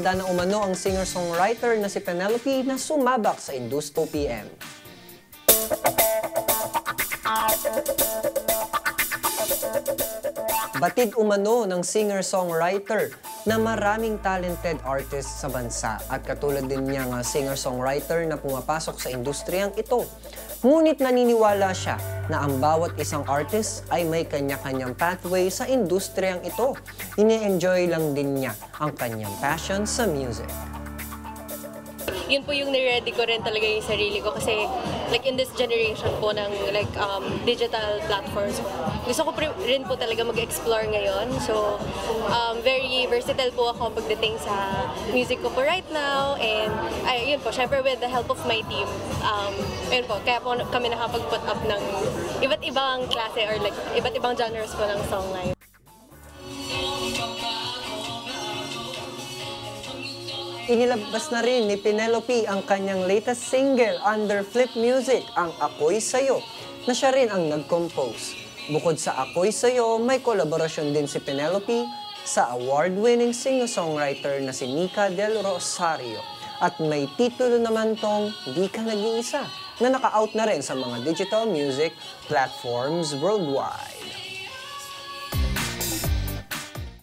Handa na umano ang singer-songwriter na si Penelope na sumabak sa Industo PM. Batid umano ng singer-songwriter na maraming talented artists sa bansa at katulad din niya nga singer-songwriter na pumapasok sa industriyang ito. Ngunit naniniwala siya na ang bawat isang artist ay may kanya-kanyang pathway sa industriyang ito. Ini-enjoy lang din niya ang kanyang passion sa music. Yun po yung niready ko rin talaga yung sarili ko kasi like in this generation po ng like digital platforms, gusto ko rin po talaga mag-explore ngayon. So very versatile po ako pagdating sa music ko po right now, and yun po, syempre with the help of my team, yun po, kaya po kami nakapag-put up ng iba't ibang klase or like iba't ibang genres po ng song life. Inilabas na rin ni Penelope ang kanyang latest single under Flip Music, ang Ako'y Sa'yo, na siya rin ang nag-compose. Bukod sa Ako'y Sa'yo, may kolaborasyon din si Penelope sa award-winning singer-songwriter na si Nika Del Rosario. At may titulo naman tong Di Ka Nag-iisa, na naka-out na rin sa mga digital music platforms worldwide.